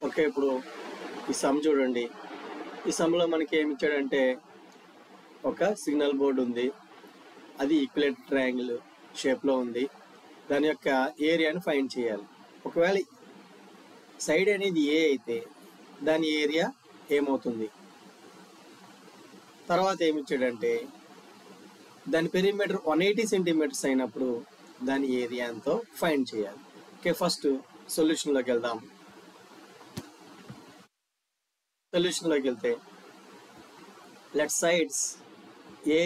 Okay, ఇప్పుడు ఈ some చూడండి. ఈ సమ్లో మనకి ఏమి ఇచ్చాడంటే ఒక సిగ్నల్ బోర్డు ఉంది, అది ఈక్విలేటరల్ ట్రయాంగిల్ షేప్లో ఉంది. దాని యొక్క ఏరియాని ఫైండ్ చేయాలి. ఒకవేళ సైడ్ అనేది ఏ అయితే దాని ఏరియా ఏమవుతుంది. తర్వాత ఏమి ఇచ్చాడంటే దాని పెరిమీటర్ 180 సెంటీమీటర్స్ అయినప్పుడు దాని ఏరియా ఎంతో ఫైండ్ చేయాలి. ఓకే, ఫస్ట్ సొల్యూషన్లోకి వెళ్దాం. సొల్యూషన్లోకి వెళ్తే లెట్ సైడ్స్ ఏ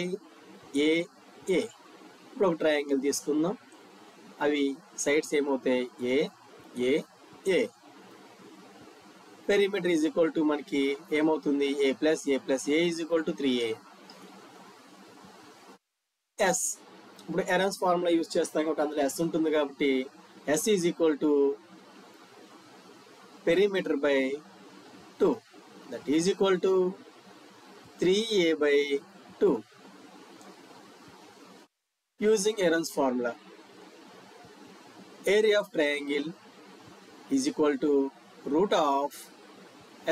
ఏ ఏ. ఇప్పుడు ఒక ట్రయాంగిల్ తీసుకుందాం. అవి సైడ్స్ ఏమవుతాయి? A a a. Perimeter is equal to మనకి ఏమవుతుంది? A plus a plus a is equal to 3a. Yes, ఇప్పుడు ఎరన్స్ ఫార్ములా యూజ్ చేస్తాం కాబట్టి అందులో ఎస్ ఉంటుంది కాబట్టి S is equal to perimeter by 2, that is equal to 3a by 2. Using Aaron's formula, area of triangle is equal to root of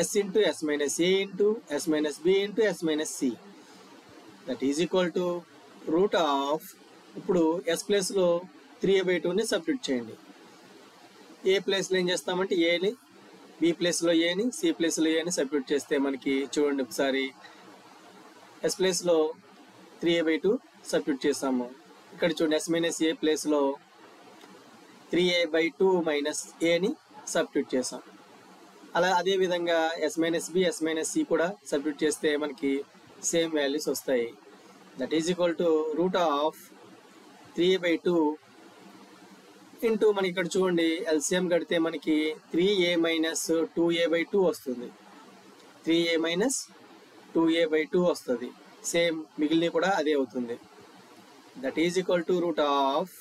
s into s minus a into s minus b into s minus c, that is equal to root of, ఇప్పుడు s ప్లేస్లో 3a by 2ని substitute చేయండి. ఏ ప్లేస్లో ఏం చేస్తామంటే ఏని, B ప్లేస్లో ఏని, సి ప్లేస్లో ఏని సబ్స్టిట్యూట్ చేస్తే మనకి చూడండి ఒకసారి ఎస్ ప్లేస్లో 3a by 2 సబ్స్టిట్యూట్ చేసాము. ఇక్కడ చూడండి ఎస్ మైనస్ ఏ ప్లేస్లో 3a by 2 మైనస్ ఏని సబ్స్టిట్యూట్ చేసాం. అలా అదేవిధంగా S minus B S minus C కూడా సబ్స్టిట్యూట్ చేస్తే మనకి సేమ్ వాల్యూస్ వస్తాయి. That is equal to root of 3a by 2 into మనకి ఇక్కడ చూడండి ఎల్సిఎం కడితే మనకి 3a మైనస్ 2a by 2 వస్తుంది. 3a మైనస్ 2a by 2 వస్తుంది. సేమ్ మిగిలినవి కూడా అదే అవుతుంది. That is equal to root of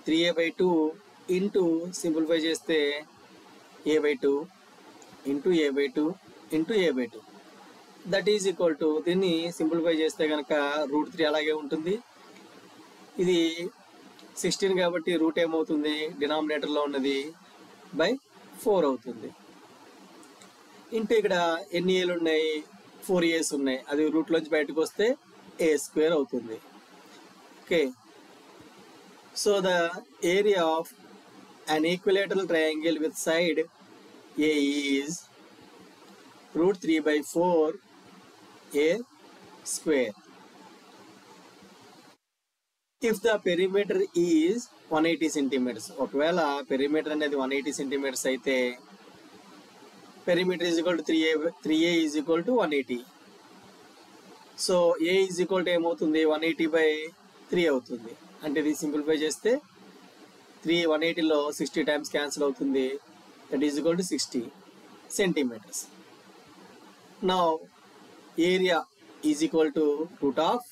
3a by 2 into simplify చేస్తే a by 2 into a by 2 into a by 2, that is equal to, దీన్ని simplify చేస్తే కనుక రూట్ 3 అలాగే ఉంటుంది. ఇది 16 కాబట్టి రూట్ ఏమవుతుంది? డినామినేటర్లో ఉన్నది బై 4 అవుతుంది. ఇంటూ ఇక్కడ ఎన్ని ఏలు ఉన్నాయి? 4 years ఉన్నాయి. అది రూట్లోంచి బయటకు వస్తే a స్క్వేర్ అవుతుంది. Okay, so the area of an equilateral triangle with side a is root 3 by 4 a square. If the perimeter is 180 centimetres, ఒకవేళ పెరిమీటర్ అనేది 180 సెంటీమీటర్స్ అయితే perimeter is equal to 3a is equal to 180. So a is equal to ఏమవుతుంది? 180 by 3 అవుతుంది. అంటే ఇది simplify చేస్తే 180లో 60 times cancel అవుతుంది. That is equal to 60 centimetres. Now area is equal to root of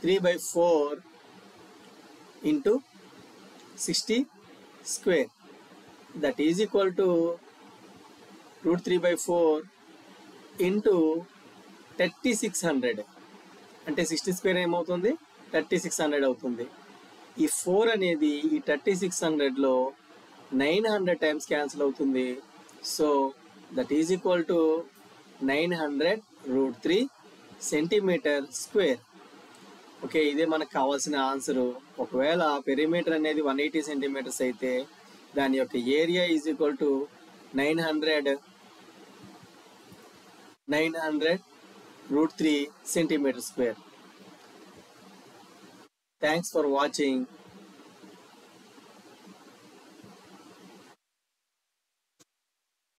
3 by 4 into 60 square, that is equal to root 3 by 4 into 3600. అంటే 60 square ఏమవుతుంది? 3600 అవుతుంది. ఈ 4 అనేది ఈ 3600లో 900 టైమ్స్ క్యాన్సిల్ అవుతుంది. So that is equal to 900 root 3 centimetre square. Okay, ఇదే మనకు కావాల్సిన ఆన్సరు. ఒకవేళ పెరిమీటర్ అనేది 180 సెంటీమీటర్స్ అయితే దాని యొక్క area is equal to 900 root 3 centimeter square. Thanks for watching.